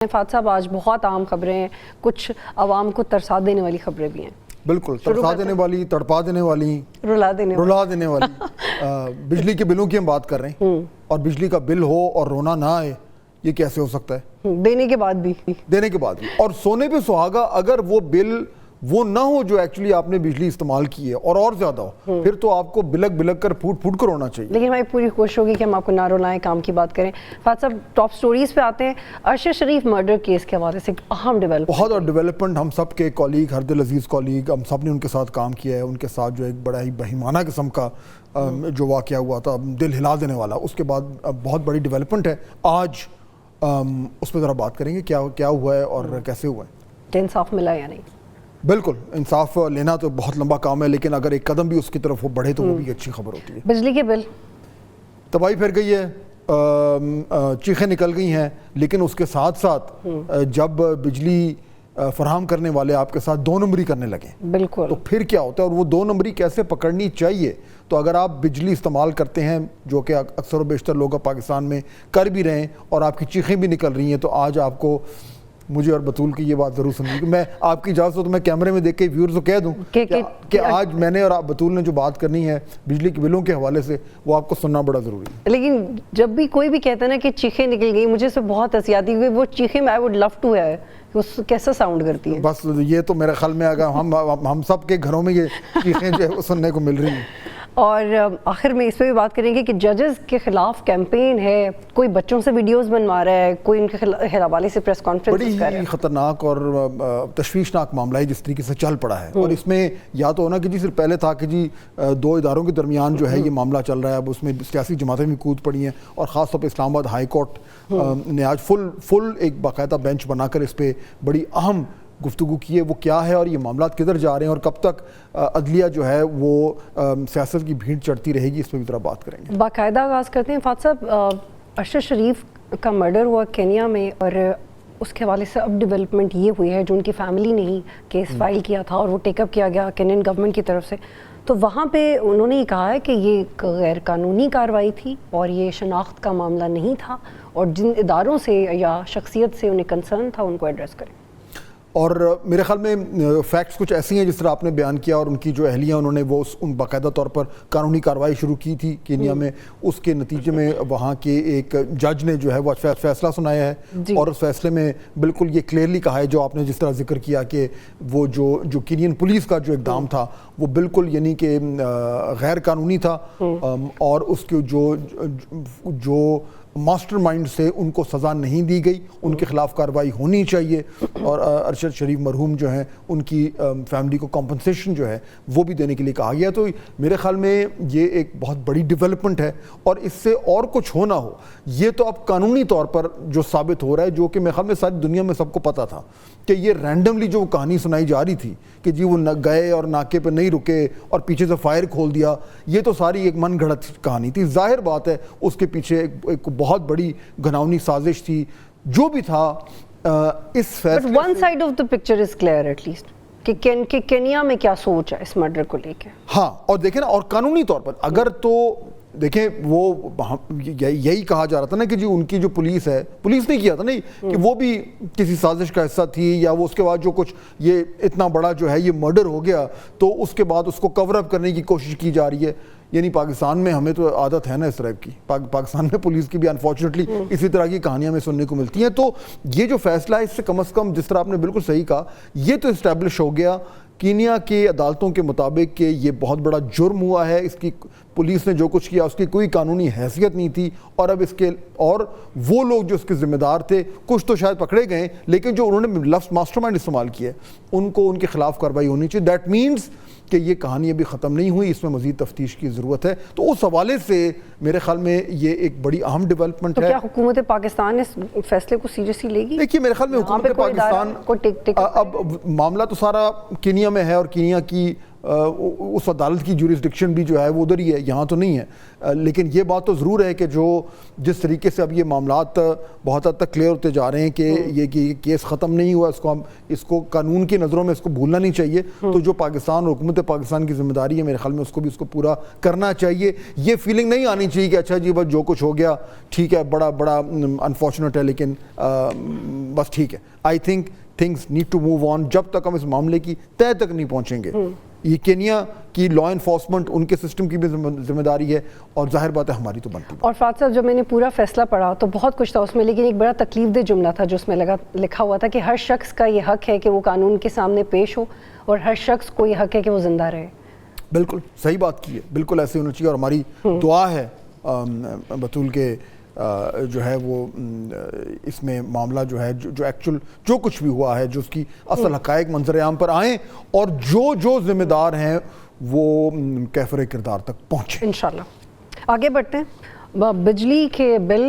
فات صاحب آج بہت عام خبریں ہیں، کچھ عوام کو ترسا دینے والی خبریں بھی ہیں. بالکل ترسا دینے والی، تڑپا دینے والی، رلا دینے والی. بجلی کے بلوں کی ہم بات کر رہے ہیں اور بجلی کا بل ہو اور رونا نہ آئے، یہ کیسے ہو سکتا ہے؟ دینے کے بعد بھی اور سونے پہ سہاگا اگر وہ بل وہ نہ ہو جو ایکچولی آپ نے بجلی استعمال کی ہے اور زیادہ ہو، پھر تو آپ کو بلک کر پھوٹ کر ہونا چاہیے. لیکن ہماری پوری کوشش ہوگی کہ ہم آپ کو نہ رلائیں، کام کی بات کریں. فات صاحب ٹاپ سٹوریز پہ آتے ہیں. ارشد شریف مرڈر کیس کے حوالے سے اہم بہت ڈیولپمنٹ. ہم سب کے کولیگ، ہردل عزیز کولیگ، ہم سب نے ان کے ساتھ کام کیا ہے. ان کے ساتھ جو ایک بڑا ہی بہیمانہ قسم کا جو واقعہ ہوا تھا، دل ہلا دینے والا، اس کے بعد بہت بڑی ڈیولپمنٹ ہے. آج اس پہ ذرا بات کریں گے کیا ہوا ہے اور کیسے ہوا ہے. انصاف ملا یا نہیں؟ بالکل انصاف لینا تو بہت لمبا کام ہے، لیکن اگر ایک قدم بھی اس کی طرف وہ بڑھے تو وہ بھی اچھی خبر ہوتی ہے. بجلی کے بل تباہی پھر گئی ہے، چیخیں نکل گئی ہیں، لیکن اس کے ساتھ جب بجلی فراہم کرنے والے آپ کے ساتھ 2 نمبری کرنے لگے بالکل تو پھر کیا ہوتا ہے اور وہ 2 نمبری کیسے پکڑنی چاہیے. تو اگر آپ بجلی استعمال کرتے ہیں، جو کہ اکثر و بیشتر لوگ پاکستان میں کر بھی رہے ہیں، اور آپ کی چیخیں بھی نکل رہی ہیں، تو آج آپ کو مجھے اور بطول کی یہ بات ضرور سننی. میں آپ کی اجازت ہو تو میں کیمرے میں دیکھ کے ویورز کو کہہ دوں کہ آج میں نے اور آپ بطول نے جو بات کرنی ہے بجلی کے بلوں کے حوالے سے، وہ آپ کو سننا بڑا ضروری ہے. لیکن جب بھی کوئی بھی کہتا ہے نا کہ چیخیں نکل گئی، مجھے سے بہت ہنسی آتی ہے. وہ چیخیں میں آئی ووڈ لو ٹو ہے، وہ کیسا ساؤنڈ کرتی ہیں. بس یہ تو میرے خیال میں ہم سب کے گھروں میں یہ چیخیں جو ہے وہ سننے کو مل رہی ہیں. اور آخر میں اس پہ بھی بات کریں گے کہ ججز کے خلاف کیمپین ہے، کوئی بچوں سے ویڈیوز بنوا رہا ہے، کوئی ان کے حوالے سے پریس کانفرنس کر رہا ہے. بڑی خطرناک اور تشویشناک معاملہ ہے جس طریقے سے چل پڑا ہے. اور اس میں یا تو ہونا کہ جی صرف پہلے تھا کہ جی 2 اداروں کے درمیان جو ہے یہ معاملہ چل رہا ہے، اب اس میں سیاسی جماعتیں بھی کود پڑی ہیں، اور خاص طور پہ اسلام آباد ہائی کورٹ نے آج فل ایک باقاعدہ بینچ بنا کر اس پہ بڑی اہم گفتگو کی ہے. وہ کیا ہے اور یہ معاملات کدھر جا رہے ہیں اور کب تک عدلیہ جو ہے وہ سیاست کی بھیڑ چڑھتی رہے گی، اس پہ بھی ذرا بات کریں گے. باقاعدہ آغاز کرتے ہیں. فات صاحب ارشد شریف کا مرڈر ہوا کینیا میں، اور اس کے حوالے سے اب ڈیولپمنٹ یہ ہوئی ہے، جو ان کی فیملی نے ہی کیس فائل کیا تھا اور وہ ٹیک اپ کیا گیا کینین گورنمنٹ کی طرف سے. تو وہاں پہ انہوں نے یہ کہا ہے کہ یہ غیر قانونی کارروائی تھی اور یہ شناخت کا معاملہ نہیں تھا، اور جن اداروں سے یا شخصیت سے انہیں کنسرن تھا ان کو ایڈریس کریں. اور میرے خیال میں فیکٹس کچھ ایسی ہیں جس طرح آپ نے بیان کیا، اور ان کی جو اہلیہ انہوں نے وہ ان باقاعدہ طور پر قانونی کارروائی شروع کی تھی کینیا میں. اس کے نتیجے میں وہاں کے ایک جج نے جو ہے وہ فیصلہ سنایا ہے، اور اس فیصلے میں بالکل یہ کلیئرلی کہا ہے جو آپ نے جس طرح ذکر کیا کہ وہ جو کینین پولیس کا جو اقدام تھا وہ بالکل یعنی کہ غیر قانونی تھا، اور اس کے جو ماسٹر مائنڈ سے ان کو سزا نہیں دی گئی، ان کے خلاف کارروائی ہونی چاہیے. اور ارشد شریف مرحوم جو ہیں ان کی فیملی کو کمپنسیشن جو ہے وہ بھی دینے کے لیے کہا گیا. تو میرے خیال میں یہ ایک بہت بڑی ڈیولپمنٹ ہے، اور اس سے اور کچھ ہونا ہو یہ تو اب قانونی طور پر جو ثابت ہو رہا ہے، جو کہ میرے خیال میں ساری دنیا میں سب کو پتا تھا کہ یہ رینڈملی جو کہانی سنائی جا رہی تھی کہ جی وہ گئے اور ناکے پہ نہیں رکے اور پیچھے سے فائر کھول دیا، یہ تو ساری ایک من گھڑت کہانی تھی. ظاہر بات ہے اس کے پیچھے ایک بہت بڑی گھناؤنی سازش تھی. جو بھی تھا اس فیصلے one side of the picture is clear at least کہ کینیا میں کیا سوچ ہے اس مرڈر کو لے کے. ہاں، اور دیکھیں نا، اور قانونی طور پر اگر تو دیکھیں وہ یہی کہا جا رہا تھا نا کہ جی ان کی جو پولیس ہے، پولیس نے کیا تھا نا کہ وہ بھی کسی سازش کا حصہ تھی، یا وہ اس کے بعد جو کچھ یہ اتنا بڑا جو ہے یہ مرڈر ہو گیا تو اس کے بعد اس کو کور اپ کرنے کی کوشش کی جا رہی ہے. یعنی پاکستان میں ہمیں تو عادت ہے نا اس طرح کی، پاکستان میں پولیس کی بھی انفارچونیٹلی اسی طرح کی کہانیاں میں سننے کو ملتی ہیں. تو یہ جو فیصلہ ہے اس سے کم از کم جس طرح آپ نے بالکل صحیح کہا، یہ تو اسٹیبلش ہو گیا کینیا کے عدالتوں کے مطابق کہ یہ بہت بڑا جرم ہوا ہے. اس کی پولیس نے جو کچھ کیا اس کی کوئی قانونی حیثیت نہیں تھی، اور اب اس کے اور وہ لوگ جو اس کے ذمہ دار تھے کچھ تو شاید پکڑے گئے، لیکن جو انہوں نے لفظ ماسٹر مائنڈ استعمال کیا ان کو ان کے خلاف کارروائی ہونی چاہیے. دیٹ مینس کہ یہ کہانی ابھی ختم نہیں ہوئی، اس میں مزید تفتیش کی ضرورت ہے. تو اس حوالے سے میرے خیال میں یہ ایک بڑی اہم ڈیولپمنٹ ہے. کیا حکومت پاکستان اس فیصلے کو سیریسلی لے گی؟ دیکھیے میرے خیال میں حکومت پاکستان اب معاملہ تو سارا کینیا میں ہے، اور کینیا کی اس عدالت کی جورسڈکشن بھی جو ہے وہ ادھر ہی ہے, یہاں تو نہیں ہے. لیکن یہ بات تو ضرور ہے کہ جس طریقے سے اب یہ معاملات بہت حد تک کلیئر ہوتے جا رہے ہیں کہ یہ کیس ختم نہیں ہوا, اس کو قانون کی نظروں میں اس کو بھولنا نہیں چاہیے. تو جو پاکستان اور حکومت پاکستان کی ذمہ داری ہے میرے خیال میں اس کو پورا کرنا چاہیے. یہ فیلنگ نہیں آنی چاہیے کہ اچھا جی بس جو کچھ ہو گیا ٹھیک ہے, بڑا انفارچونیٹ ہے, لیکن بس ٹھیک ہے. I think things need to move on. جب تک ہم اس معاملے کی تہہ تک نہیں پہنچیں گے, یہ کینیا کی لا انفورسمنٹ ان کے سسٹم کی بھی ذمہ داری ہے, اور ظاہر بات ہے ہماری تو بنتی ہے. اور فات صاحب جب میں نے پورا فیصلہ پڑھا تو بہت کچھ تھا اس میں, لیکن ایک بڑا تکلیف دہ جملہ تھا جو اس میں لکھا ہوا تھا کہ ہر شخص کا یہ حق ہے کہ وہ قانون کے سامنے پیش ہو, اور ہر شخص کو یہ حق ہے کہ وہ زندہ رہے. بالکل صحیح بات کی ہے, بالکل ایسے ہونا چاہیے. اور ہماری دعا ہے بطول کے جو ہے وہ اس میں معاملہ جو ہے جو ایکچول جو کچھ بھی ہوا ہے, جو اس کی اصل حقائق منظر عام پر آئیں, اور جو ذمہ دار ہیں وہ کیفر کردار تک پہنچیں انشاءاللہ. آگے بڑھتے ہیں. بجلی کے بل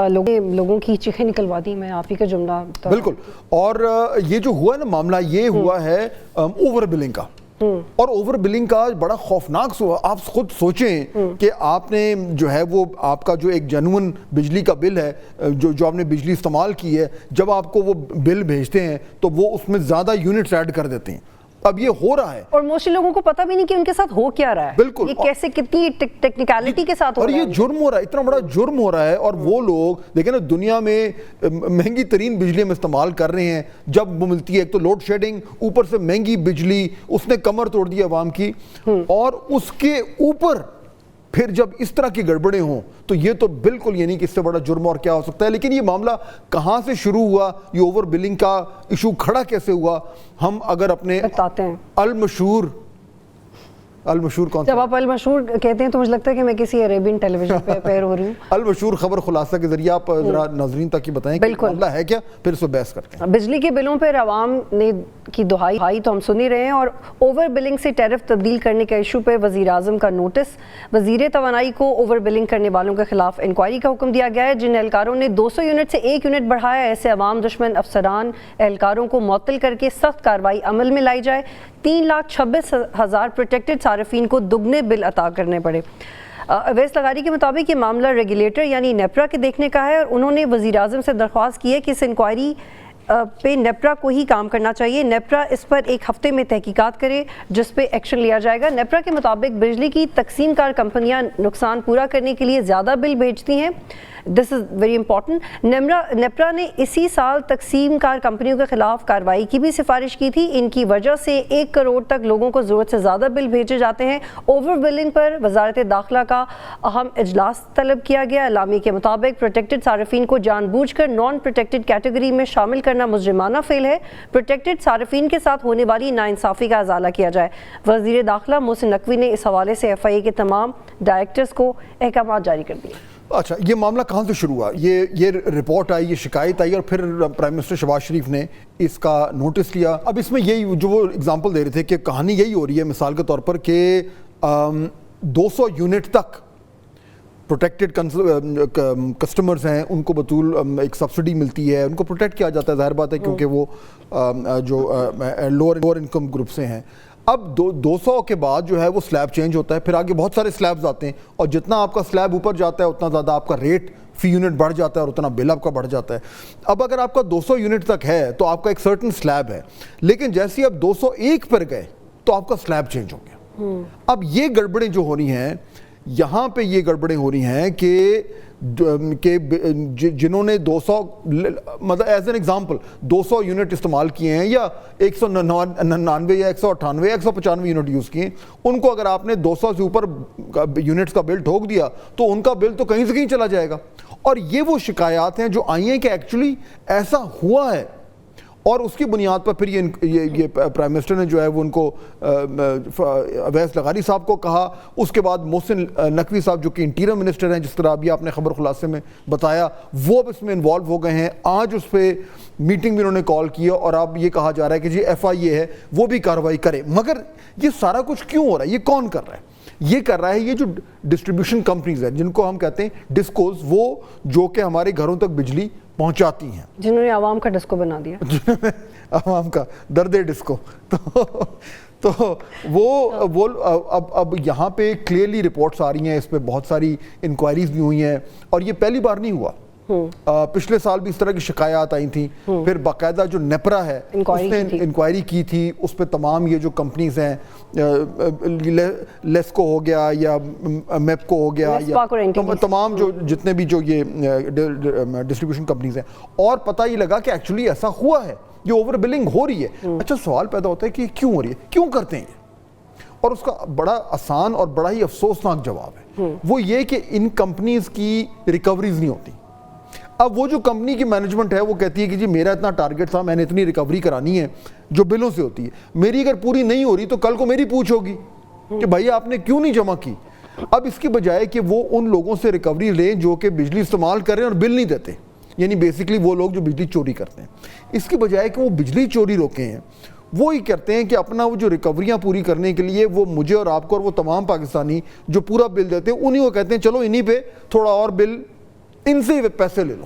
لوگوں کی چیخیں نکلوا دی, میں آپ ہی کا جملہ. بالکل. اور یہ جو ہوا ہے نا معاملہ, یہ ہوا ہے اوور بلنگ کا, اور اوور بلنگ کا بڑا خوفناک ہوا. آپ خود سوچیں کہ آپ نے جو ہے وہ آپ کا جو ایک جنون بجلی کا بل ہے, جو آپ نے بجلی استعمال کی ہے, جب آپ کو وہ بل بھیجتے ہیں تو وہ اس میں زیادہ یونٹس ایڈ کر دیتے ہیں. اب یہ ہو رہا ہے, اور موسٹلی لوگوں کو پتہ بھی نہیں کہ ان کے ساتھ ہو کیا رہا ہے. بالکل. یہ کیسے کتنی ٹیکنیکلٹی کے ساتھ ہو رہا ہے, اور یہ جرم ہو رہا ہے, اتنا بڑا جرم ہو رہا ہے. اور وہ لوگ دیکھیں نا, دنیا میں مہنگی ترین بجلی ہم استعمال کر رہے ہیں, جب وہ ملتی ہے ایک تو لوڈ شیڈنگ, اوپر سے مہنگی بجلی, اس نے کمر توڑ دی عوام کی. اور اس کے اوپر پھر جب اس طرح کی گڑبڑیں ہوں تو یہ تو بالکل یہ نہیں کہ اس سے بڑا جرم اور کیا ہو سکتا ہے. لیکن یہ معاملہ کہاں سے شروع ہوا, یہ اوور بلنگ کا ایشو کھڑا کیسے ہوا, ہم اگر اپنے بتاتے ہیں. المشہور کون جب آپ المشہور کہتے ہیں تو مجھے لگتا ہے کہ میں کسی عربین ٹیلی ویژن پہ پیر ہو رہی ہوں. المشہور خبر خلاصہ کے ذریعے آپ ذرا ناظرین تک یہ بتائیں کہ معاملہ ہے کیا, پھر اس پہ بحث کرتے ہیں. بجلی کے بلوں پر عوام نے کی دہائی تو ہم سن ہی رہے ہیں, اور اوور بلنگ سے ٹیرف تبدیل کرنے کے ایشو پہ وزیر اعظم کا نوٹس. وزیر توانائی کو اوور بلنگ کرنے والوں کے خلاف انکوائری کا حکم دیا گیا ہے. جن اہلکاروں نے 200 یونٹ سے 1 یونٹ بڑھایا, ایسے عوام دشمن افسران اہلکاروں کو معطل کر کے سخت کارروائی عمل میں لائی جائے. 3,26,000 پروٹیکٹڈ صارفین کو دگنے بل عطا کرنے پڑے. اویس لغاری کے مطابق یہ معاملہ ریگولیٹر یعنی نیپرا کے دیکھنے کا ہے, اور انہوں نے وزیر اعظم سے درخواست کی ہے کہ اس انکوائری پہ نیپرا کو ہی کام کرنا چاہیے. نیپرا اس پر 1 ہفتے میں تحقیقات کرے جس پہ ایکشن لیا جائے گا. نیپرا کے مطابق بجلی کی تقسیم کار کمپنیاں نقصان پورا کرنے کے لیے زیادہ بل بھیجتی ہیں. دس از ویری امپورٹنٹ. نیپرا نے اسی سال تقسیم کار کمپنیوں کے خلاف کارروائی کی بھی سفارش کی تھی. ان کی وجہ سے 1 کروڑ تک لوگوں کو ضرورت سے زیادہ بل بھیجے جاتے ہیں. اوور بلنگ پر وزارت داخلہ کا اہم اجلاس طلب کیا گیا. اعلامیے کے مطابق پروٹیکٹڈ صارفین کو جان بوجھ کر نان پروٹیکٹڈ کیٹیگری میں شامل کرنا مجرمانہ فعل ہے. پروٹیکٹڈ صارفین کے ساتھ ہونے والی ناانصافی کا ازالہ کیا جائے. وزیر داخلہ محسن نقوی نے اس حوالے سے FIA کے تمام ڈائریکٹرز کو احکامات جاری کر دیے. اچھا, یہ معاملہ کہاں سے شروع ہوا؟ یہ رپورٹ آئی, یہ شکایت آئی, اور پھر پرائم منسٹر شہباز شریف نے اس کا نوٹس لیا. اب اس میں یہی جو وہ اگزامپل دے رہے تھے کہ کہانی یہی ہو رہی ہے مثال کے طور پر کہ 200 یونٹ تک پروٹیکٹڈ کسٹمرز ہیں, ان کو بطول ایک سبسڈی ملتی ہے, ان کو پروٹیکٹ کیا جاتا ہے, ظاہر بات ہے کیونکہ وہ جو لوور انکم گروپ سے ہیں. اب 200 کے بعد جو ہے وہ سلیب چینج ہوتا ہے, پھر آگے بہت سارے سلیبز آتے ہیں, اور جتنا آپ کا سلیب اوپر جاتا ہے اتنا زیادہ آپ کا ریٹ فی یونٹ بڑھ جاتا ہے اور اتنا بل آپ کا بڑھ جاتا ہے. اب اگر آپ کا 200 یونٹ تک ہے تو آپ کا ایک سرٹن سلیب ہے, لیکن جیسے ہی آپ 201 پر گئے تو آپ کا سلیب چینج ہو گیا. اب یہ گڑبڑیں جو ہو رہی ہیں یہاں پہ, یہ گڑبڑیں ہو رہی ہیں کہ جنہوں نے 200 مطلب ایز این ایگزامپل 200 یونٹ استعمال کیے ہیں, یا 199 یا 198 یا 195 یونٹ یوز کیے, ان کو اگر آپ نے 200 سے اوپر یونٹس کا بل ٹھوک دیا تو ان کا بل تو کہیں سے کہیں چلا جائے گا. اور یہ وہ شکایات ہیں جو آئی ہیں کہ ایکچولی ایسا ہوا ہے, اور اس کی بنیاد پر پھر یہ پرائم منسٹر نے جو ہے وہ ان کو اویس لغاری صاحب کو کہا. اس کے بعد محسن نقوی صاحب جو کہ انٹیریئر منسٹر ہیں, جس طرح ابھی آپ نے خبر خلاصے میں بتایا, وہ اب اس میں انوالو ہو گئے ہیں. آج اس پہ میٹنگ بھی انہوں نے کال کی, اور اب یہ کہا جا رہا ہے کہ جی FIA ہے وہ بھی کارروائی کرے. مگر یہ سارا کچھ کیوں ہو رہا ہے, یہ کون کر رہا ہے؟ یہ کر رہا ہے یہ جو ڈسٹریبیوشن کمپنیز ہیں, جن کو ہم کہتے ہیں ڈسکوز, وہ جو کہ ہمارے گھروں تک بجلی پہنچاتی ہیں, جنہوں نے عوام کا ڈسکو بنا دیا, عوام کا درد ڈسکو. تو وہ اب یہاں پہ کلیئرلی رپورٹس آ رہی ہیں, اس پہ بہت ساری انکوائریز بھی ہوئی ہیں, اور یہ پہلی بار نہیں ہوا. پچھلے سال بھی اس طرح کی شکایات آئی تھیں. پھر باقاعدہ جو نیپرا ہے اس نے انکوائری کی تھی, اس پہ تمام یہ جو کمپنیز ہیں, لیسکو ہو گیا یا میپکو ہو گیا یا تمام جو جتنے بھی جو یہ ڈسٹریبیوشن کمپنیز ہیں, اور پتہ یہ لگا کہ ایکچولی ایسا ہوا ہے, یہ اوور بلنگ ہو رہی ہے. اچھا سوال پیدا ہوتا ہے کہ کیوں ہو رہی ہے, کیوں کرتے ہیں یہ, اور اس کا بڑا آسان اور بڑا ہی افسوسناک جواب ہے. وہ یہ کہ ان کمپنیز کی ریکوریز نہیں ہوتی. اب وہ جو کمپنی کی مینجمنٹ ہے وہ کہتی ہے کہ جی میرا اتنا ٹارگٹ تھا, میں نے اتنی ریکوری کرانی ہے جو بلوں سے ہوتی ہے, میری اگر پوری نہیں ہو رہی تو کل کو میری پوچھ ہوگی کہ بھائی آپ نے کیوں نہیں جمع کی. اب اس کی بجائے کہ وہ ان لوگوں سے ریکوری لیں جو کہ بجلی استعمال کر رہے ہیں اور بل نہیں دیتے, یعنی بیسکلی وہ لوگ جو بجلی چوری کرتے ہیں, اس کی بجائے کہ وہ بجلی چوری روکے ہیں, وہی کرتے ہیں کہ اپنا وہ جو ریکوریاں پوری کرنے کے لیے وہ مجھے اور آپ کو اور وہ تمام پاکستانی جو پورا بل دیتے ہیں انہی کو کہتے ہیں چلو انہی پہ تھوڑا اور بل ان سے پیسے لے لو.